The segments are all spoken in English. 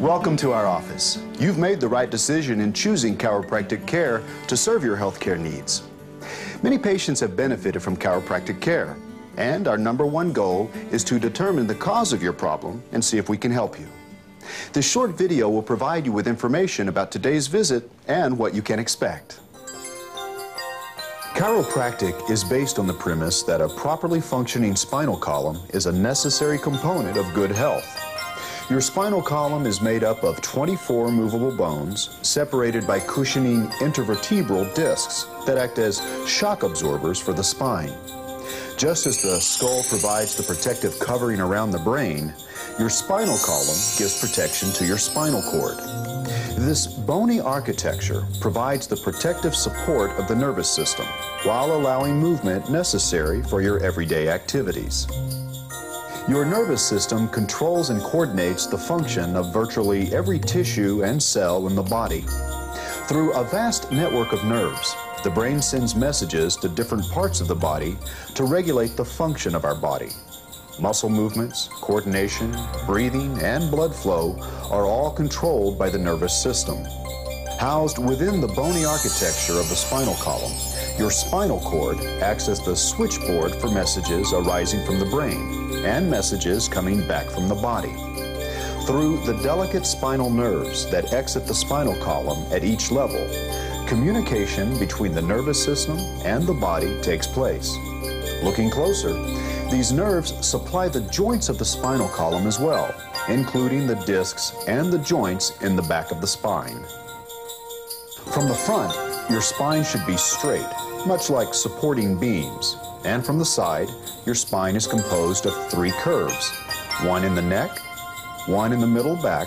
Welcome to our office. You've made the right decision in choosing chiropractic care to serve your healthcare needs. Many patients have benefited from chiropractic care, and our #1 goal is to determine the cause of your problem and see if we can help you. This short video will provide you with information about today's visit and what you can expect. Chiropractic is based on the premise that a properly functioning spinal column is a necessary component of good health. Your spinal column is made up of 24 movable bones separated by cushioning intervertebral discs that act as shock absorbers for the spine. Just as the skull provides the protective covering around the brain, your spinal column gives protection to your spinal cord. This bony architecture provides the protective support of the nervous system while allowing movement necessary for your everyday activities. Your nervous system controls and coordinates the function of virtually every tissue and cell in the body. Through a vast network of nerves, the brain sends messages to different parts of the body to regulate the function of our body. Muscle movements, coordination, breathing, and blood flow are all controlled by the nervous system. Housed within the bony architecture of the spinal column, your spinal cord acts as the switchboard for messages arising from the brain and messages coming back from the body. Through the delicate spinal nerves that exit the spinal column at each level, communication between the nervous system and the body takes place. Looking closer, these nerves supply the joints of the spinal column as well, including the discs and the joints in the back of the spine. From the front, your spine should be straight, much like supporting beams. And from the side, your spine is composed of 3 curves, one in the neck, one in the middle back,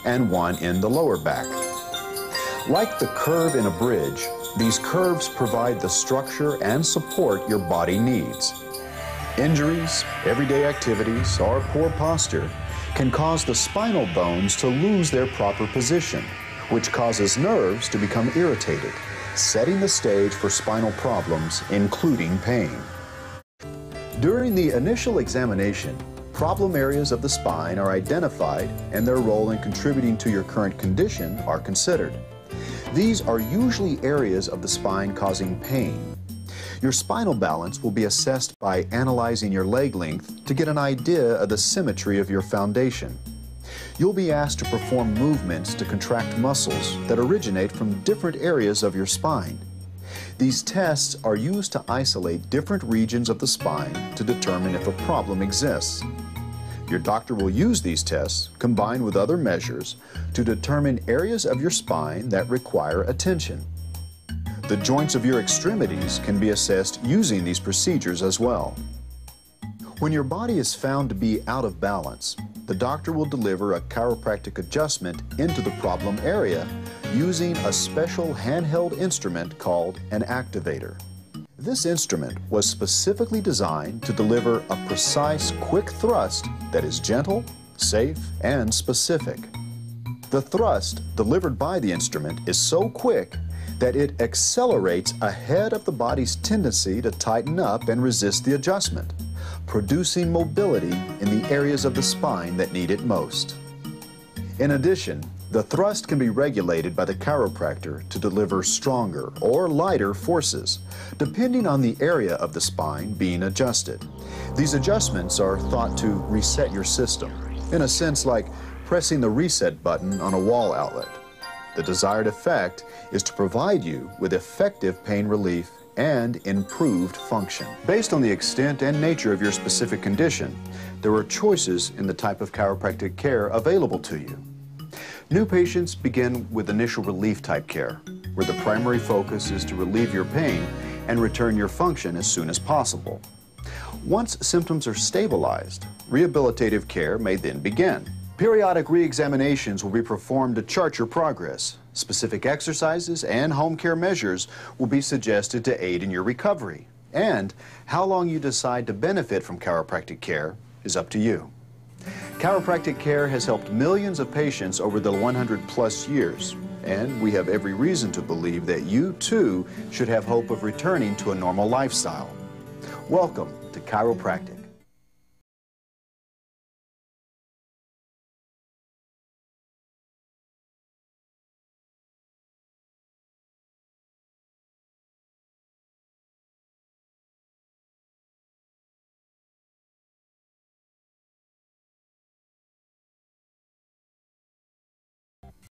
and one in the lower back. Like the curve in a bridge, these curves provide the structure and support your body needs. Injuries, everyday activities, or poor posture can cause the spinal bones to lose their proper position, which causes nerves to become irritated, setting the stage for spinal problems, including pain. During the initial examination, problem areas of the spine are identified and their role in contributing to your current condition are considered. These are usually areas of the spine causing pain. Your spinal balance will be assessed by analyzing your leg length to get an idea of the symmetry of your foundation. You'll be asked to perform movements to contract muscles that originate from different areas of your spine. These tests are used to isolate different regions of the spine to determine if a problem exists. Your doctor will use these tests, combined with other measures, to determine areas of your spine that require attention. The joints of your extremities can be assessed using these procedures as well. When your body is found to be out of balance, the doctor will deliver a chiropractic adjustment into the problem area using a special handheld instrument called an activator. This instrument was specifically designed to deliver a precise, quick thrust that is gentle, safe, and specific. The thrust delivered by the instrument is so quick that it accelerates ahead of the body's tendency to tighten up and resist the adjustment, producing mobility in the areas of the spine that need it most. In addition, the thrust can be regulated by the chiropractor to deliver stronger or lighter forces, depending on the area of the spine being adjusted. These adjustments are thought to reset your system, in a sense like pressing the reset button on a wall outlet. The desired effect is to provide you with effective pain relief and improved function. Based on the extent and nature of your specific condition, there are choices in the type of chiropractic care available to you. New patients begin with initial relief type care, where the primary focus is to relieve your pain and return your function as soon as possible. Once symptoms are stabilized, rehabilitative care may then begin. Periodic re-examinations will be performed to chart your progress. Specific exercises and home care measures will be suggested to aid in your recovery. And how long you decide to benefit from chiropractic care is up to you. Chiropractic care has helped millions of patients over the 100+ years, and we have every reason to believe that you too should have hope of returning to a normal lifestyle. Welcome to chiropractic.